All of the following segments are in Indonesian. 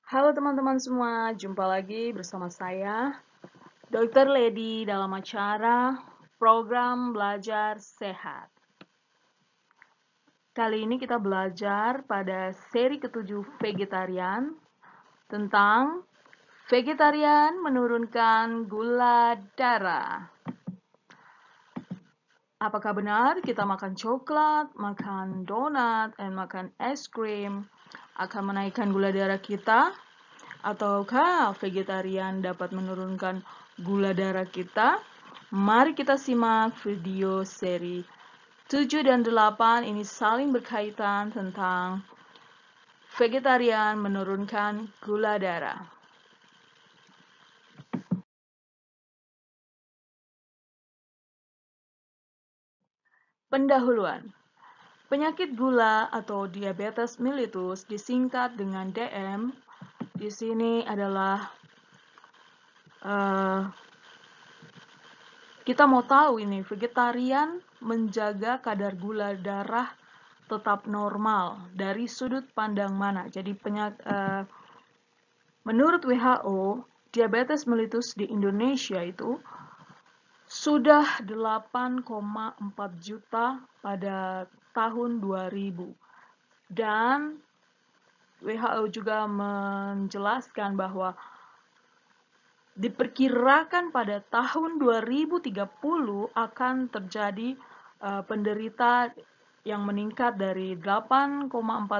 Halo teman-teman semua, jumpa lagi bersama saya, Dr. Lady dalam acara Program Belajar Sehat. Kali ini kita belajar pada seri ketujuh vegetarian tentang vegetarian menurunkan gula darah. Apakah benar kita makan coklat, makan donat, dan makan es krim akan menaikkan gula darah kita? Ataukah vegetarian dapat menurunkan gula darah kita? Mari kita simak video seri 7 dan 8 ini saling berkaitan tentang vegetarian menurunkan gula darah. Pendahuluan. Penyakit gula atau diabetes mellitus disingkat dengan DM. Di sini adalah kita mau tahu ini vegetarian menjaga kadar gula darah tetap normal dari sudut pandang mana. Jadi menurut WHO, diabetes mellitus di Indonesia itu sudah 8,4 juta pada tahun 2000. Dan WHO juga menjelaskan bahwa diperkirakan pada tahun 2030 akan terjadi penderita yang meningkat dari 8,4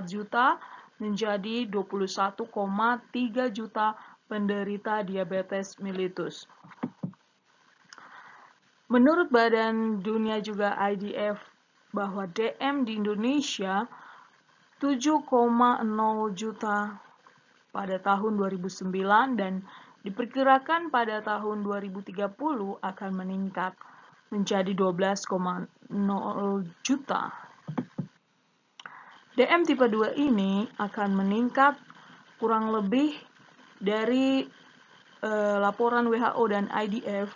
juta menjadi 21,3 juta penderita diabetes mellitus. Menurut Badan Dunia juga IDF bahwa DM di Indonesia 7,0 juta pada tahun 2009 dan diperkirakan pada tahun 2030 akan meningkat menjadi 12,0 juta. DM tipe 2 ini akan meningkat kurang lebih dari laporan WHO dan IDF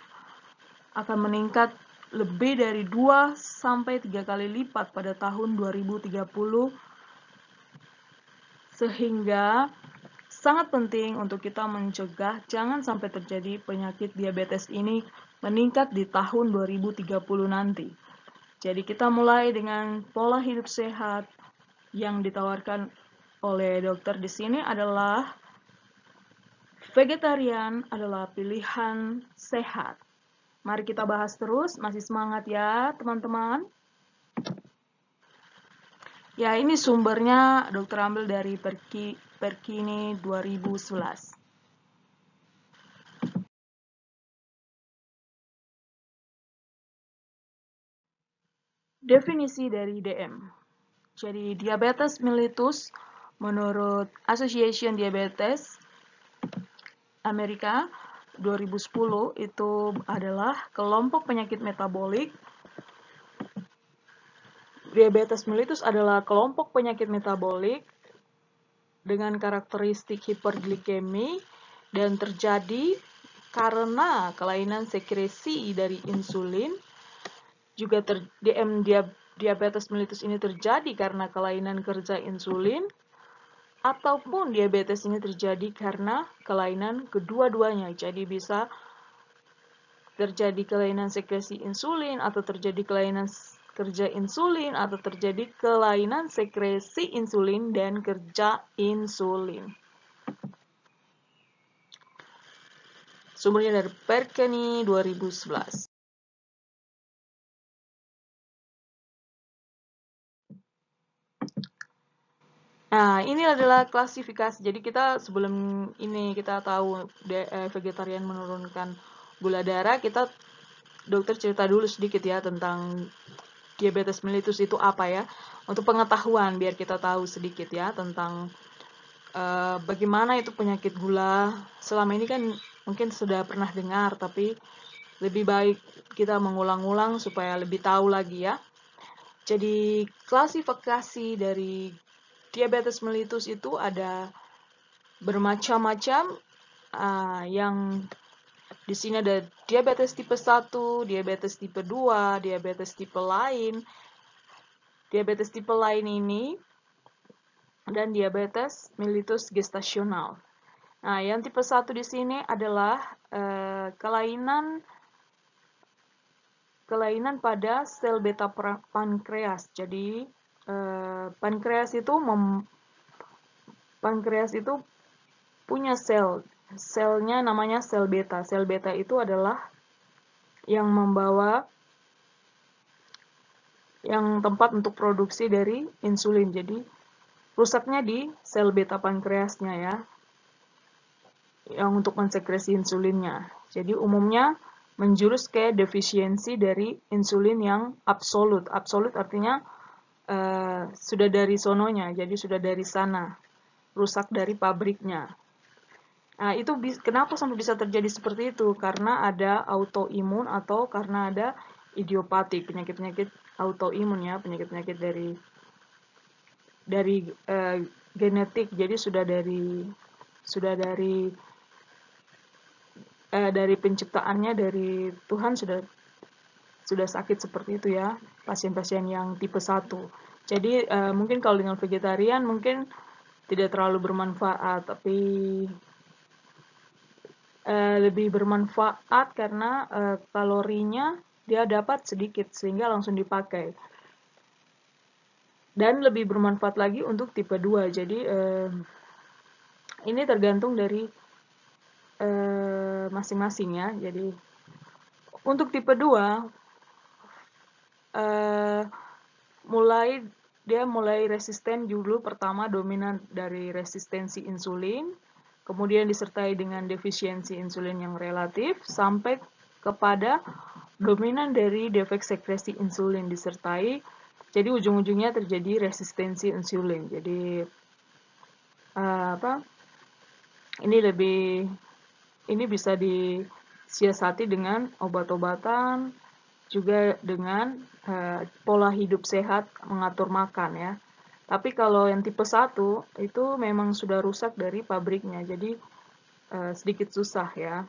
akan meningkat lebih dari 2 sampai 3 kali lipat pada tahun 2030, sehingga sangat penting untuk kita mencegah jangan sampai terjadi penyakit diabetes ini meningkat di tahun 2030 nanti. Jadi kita mulai dengan pola hidup sehat yang ditawarkan oleh dokter di sini adalah vegetarian adalah pilihan sehat. Mari kita bahas terus, masih semangat ya teman-teman. Ya, ini sumbernya dokter ambil dari Perkini 2011. Definisi dari DM. Jadi diabetes mellitus menurut Association Diabetes Amerika 2010 itu adalah kelompok penyakit metabolik. Diabetes mellitus adalah kelompok penyakit metabolik dengan karakteristik hiperglikemi dan terjadi karena kelainan sekresi dari insulin. Juga diabetes mellitus ini terjadi karena kelainan kerja insulin, ataupun diabetes ini terjadi karena kelainan kedua-duanya. Jadi bisa terjadi kelainan sekresi insulin, atau terjadi kelainan kerja insulin, atau terjadi kelainan sekresi insulin dan kerja insulin. Sumbernya dari Perkini 2011. Nah, ini adalah klasifikasi. Jadi kita sebelum ini kita tahu vegetarian menurunkan gula darah, kita dokter cerita dulu sedikit ya tentang diabetes mellitus itu apa ya. Untuk pengetahuan biar kita tahu sedikit ya tentang bagaimana itu penyakit gula. Selama ini kan mungkin sudah pernah dengar, tapi lebih baik kita mengulang-ulang supaya lebih tahu lagi ya. Jadi klasifikasi dari diabetes mellitus itu ada bermacam-macam, yang di sini ada diabetes tipe 1, diabetes tipe 2, diabetes tipe lain. Diabetes tipe lain ini dan diabetes mellitus gestasional. Nah, yang tipe 1 di sini adalah kelainan pada sel beta pankreas. Jadi pankreas itu punya selnya namanya sel beta. Sel beta itu adalah yang tempat untuk produksi dari insulin. Jadi rusaknya di sel beta pankreasnya ya, yang untuk mensekresi insulinnya. Jadi umumnya menjurus ke defisiensi dari insulin yang absolut. Absolut artinya sudah dari sononya, jadi sudah dari sana, rusak dari pabriknya. Nah, itu kenapa sampai bisa terjadi seperti itu? Karena ada autoimun atau karena ada idiopatik, penyakit-penyakit autoimun ya, penyakit-penyakit dari genetik. Jadi dari penciptaannya, dari Tuhan sudah sakit seperti itu ya, pasien-pasien yang tipe 1. Jadi mungkin kalau dengan vegetarian mungkin tidak terlalu bermanfaat, tapi lebih bermanfaat karena kalorinya dia dapat sedikit sehingga langsung dipakai. Dan lebih bermanfaat lagi untuk tipe 2. Jadi ini tergantung dari masing-masing ya. Jadi untuk tipe 2 mulai resisten dulu, pertama dominan dari resistensi insulin, kemudian disertai dengan defisiensi insulin yang relatif, sampai kepada dominan dari defek sekresi insulin disertai, jadi ujung-ujungnya terjadi resistensi insulin. Jadi ini bisa disiasati dengan obat-obatan, juga dengan pola hidup sehat, mengatur makan ya. Tapi kalau yang tipe 1 itu memang sudah rusak dari pabriknya, jadi sedikit susah ya.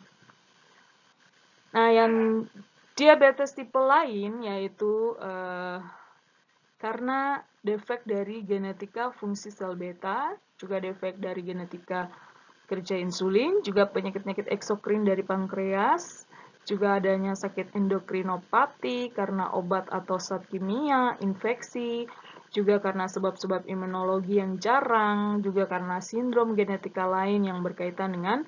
Nah, yang diabetes tipe lain yaitu karena defek dari genetika fungsi sel beta, juga defek dari genetika kerja insulin, juga penyakit-penyakit eksokrin dari pankreas, juga adanya sakit endokrinopati karena obat atau zat kimia, infeksi, juga karena sebab-sebab imunologi yang jarang, juga karena sindrom genetika lain yang berkaitan dengan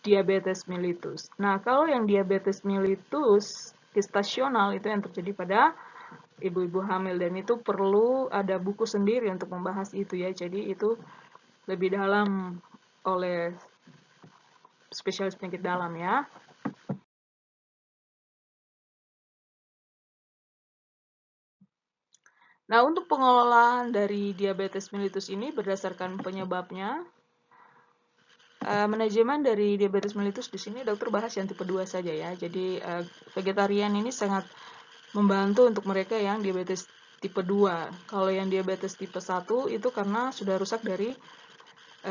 diabetes mellitus. Nah, kalau yang diabetes mellitus gestasional itu yang terjadi pada ibu-ibu hamil, dan itu perlu ada buku sendiri untuk membahas itu ya. Jadi itu lebih dalam oleh spesialis penyakit dalam ya. Nah, untuk pengelolaan dari diabetes mellitus ini berdasarkan penyebabnya, manajemen dari diabetes mellitus di sini dokter bahas yang tipe 2 saja ya. Jadi vegetarian ini sangat membantu untuk mereka yang diabetes tipe 2. Kalau yang diabetes tipe 1 itu karena sudah rusak dari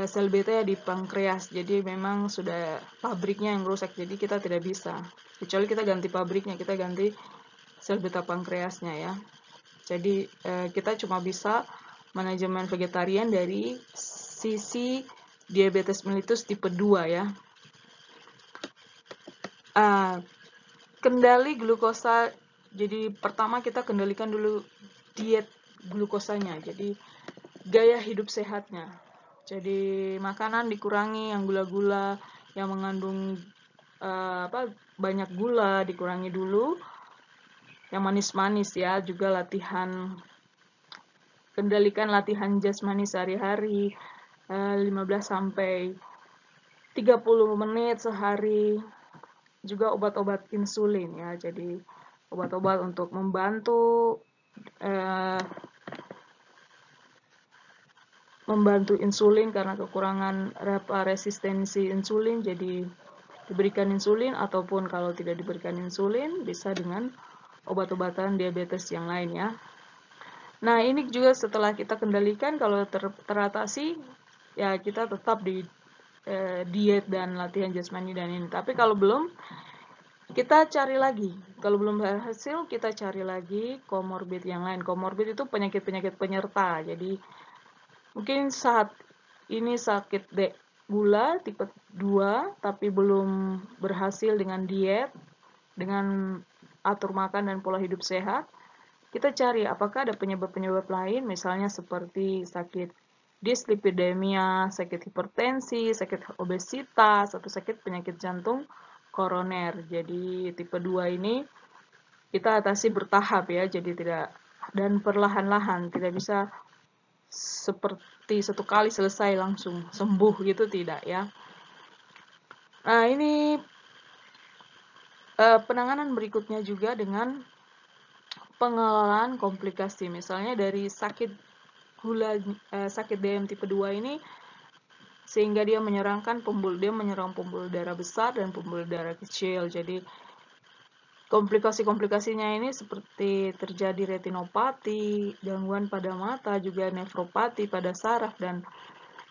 sel beta di pankreas. Jadi memang sudah pabriknya yang rusak. Jadi kita tidak bisa. Kecuali kita ganti pabriknya, kita ganti sel beta pankreasnya ya. Jadi kita cuma bisa manajemen vegetarian dari sisi diabetes mellitus tipe 2 ya. Kendali glukosa. Jadi pertama kita kendalikan dulu diet glukosanya. Jadi gaya hidup sehatnya. Jadi makanan dikurangi, yang gula-gula, yang mengandung banyak gula dikurangi dulu. Yang manis-manis ya, juga kendalikan latihan jasmani sehari-hari 15 sampai 30 menit sehari. Juga obat-obat insulin ya. Jadi obat-obat untuk membantu insulin karena kekurangan resistensi insulin, jadi diberikan insulin, ataupun kalau tidak diberikan insulin bisa dengan obat-obatan diabetes yang lain ya. Nah, ini juga setelah kita kendalikan, kalau teratasi ya kita tetap di diet dan latihan jasmani dan ini. Tapi kalau belum, kita cari lagi. Kalau belum berhasil, kita cari lagi komorbid yang lain. Komorbid itu penyakit-penyakit penyerta. Jadi mungkin saat ini sakit gula tipe 2 tapi belum berhasil dengan diet, dengan atur makan dan pola hidup sehat, kita cari apakah ada penyebab-penyebab lain, misalnya seperti sakit dislipidemia, sakit hipertensi, sakit obesitas, atau sakit penyakit jantung koroner. Jadi tipe 2 ini kita atasi bertahap ya, jadi tidak dan perlahan-lahan, tidak bisa seperti satu kali selesai langsung sembuh gitu, tidak ya. Nah, ini penanganan berikutnya juga dengan pengelolaan komplikasi. Misalnya dari sakit sakit DM tipe 2 ini, sehingga dia menyerang pembuluh darah besar dan pembuluh darah kecil. Jadi komplikasinya ini seperti terjadi retinopati, gangguan pada mata, juga nefropati pada saraf, dan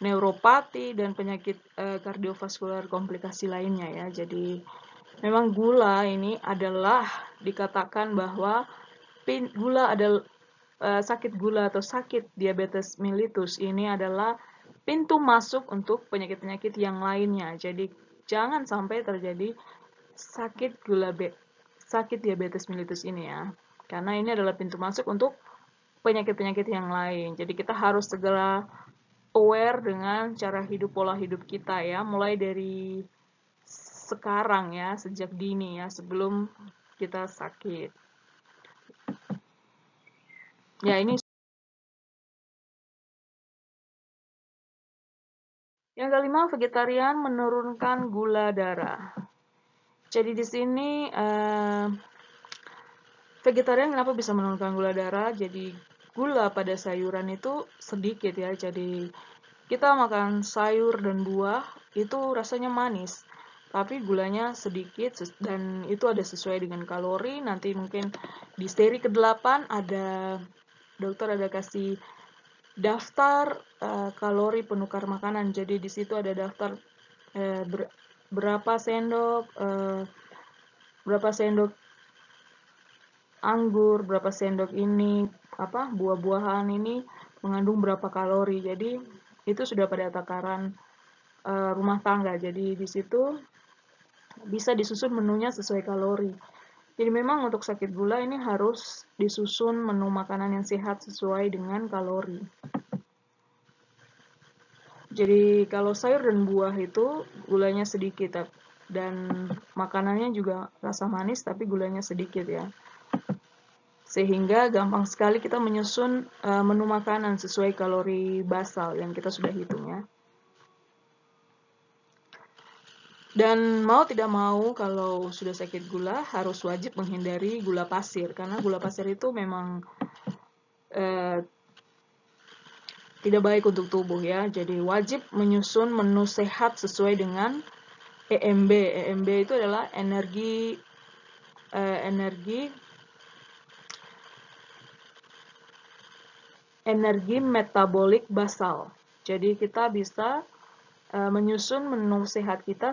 neuropati, dan penyakit kardiovaskular komplikasi lainnya ya. Jadi memang gula ini adalah dikatakan bahwa sakit gula atau sakit diabetes mellitus ini adalah pintu masuk untuk penyakit-penyakit yang lainnya. Jadi jangan sampai terjadi sakit diabetes mellitus ini ya. Karena ini adalah pintu masuk untuk penyakit-penyakit yang lain. Jadi kita harus segera aware dengan cara hidup, pola hidup kita ya, mulai dari sekarang ya, sejak dini ya, sebelum kita sakit. Ya, ini yang kelima, vegetarian menurunkan gula darah. Jadi di sini vegetarian kenapa bisa menurunkan gula darah? Jadi gula pada sayuran itu sedikit ya. Jadi kita makan sayur dan buah itu rasanya manis, tapi gulanya sedikit dan itu ada sesuai dengan kalori. Nanti mungkin di seri ke-8 dokter ada kasih daftar kalori penukar makanan. Jadi di situ ada daftar berapa sendok anggur, berapa sendok ini buah-buahan ini mengandung berapa kalori. Jadi itu sudah pada takaran rumah tangga. Jadi di situ bisa disusun menunya sesuai kalori. Jadi memang untuk sakit gula ini harus disusun menu makanan yang sehat sesuai dengan kalori. Jadi kalau sayur dan buah itu gulanya sedikit dan makanannya juga rasa manis tapi gulanya sedikit ya. Sehingga gampang sekali kita menyusun menu makanan sesuai kalori basal yang kita sudah hitung ya. Dan mau tidak mau kalau sudah sakit gula harus wajib menghindari gula pasir, karena gula pasir itu memang tidak baik untuk tubuh ya. Jadi wajib menyusun menu sehat sesuai dengan EMB. EMB itu adalah energi metabolik basal. Jadi kita bisa menyusun menu sehat kita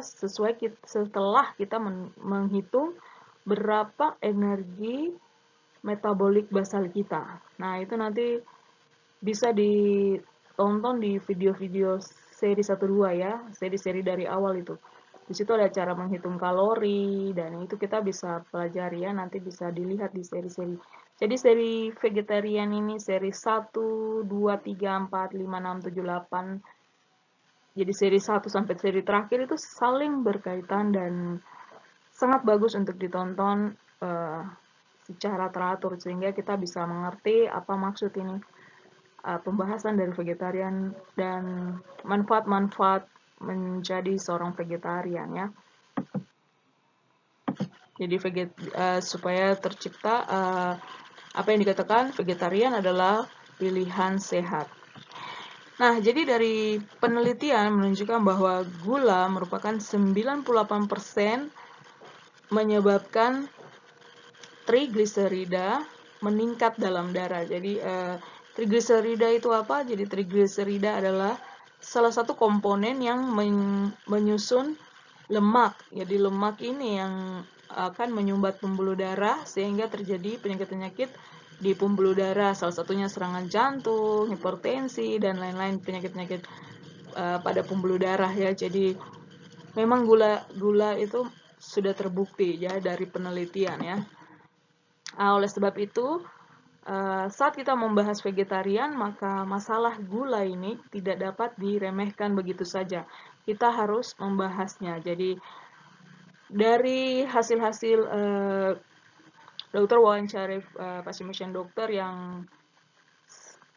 setelah kita menghitung berapa energi metabolik basal kita. Nah, itu nanti bisa ditonton di video-video seri 1-2 ya, seri-seri dari awal itu. Di situ ada cara menghitung kalori, dan itu kita bisa pelajari ya, nanti bisa dilihat di seri-seri. Jadi seri vegetarian ini seri 1, 2, 3, 4, 5, 6, 7, 8. Jadi seri 1 sampai seri terakhir itu saling berkaitan dan sangat bagus untuk ditonton secara teratur sehingga kita bisa mengerti apa maksud ini pembahasan dari vegetarian dan manfaat-manfaat menjadi seorang vegetarian ya. Jadi supaya tercipta apa yang dikatakan vegetarian adalah pilihan sehat. Nah, jadi dari penelitian menunjukkan bahwa gula merupakan 98% menyebabkan trigliserida meningkat dalam darah. Jadi trigliserida itu apa? Jadi trigliserida adalah salah satu komponen yang menyusun lemak. Jadi lemak ini yang akan menyumbat pembuluh darah sehingga terjadi penyakit-penyakit di pembuluh darah, salah satunya serangan jantung, hipertensi, dan lain-lain penyakit-penyakit pada pembuluh darah ya. Jadi memang gula itu sudah terbukti ya dari penelitian ya. Oleh sebab itu, saat kita membahas vegetarian, maka masalah gula ini tidak dapat diremehkan begitu saja. Kita harus membahasnya. Jadi dari hasil-hasil dokter wawancara pasien-pasien dokter yang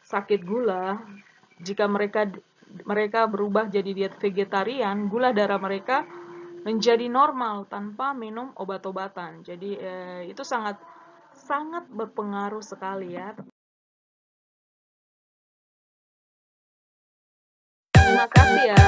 sakit gula, jika mereka berubah jadi diet vegetarian, gula darah mereka menjadi normal tanpa minum obat-obatan. Jadi itu sangat berpengaruh sekali ya. Terima kasih ya.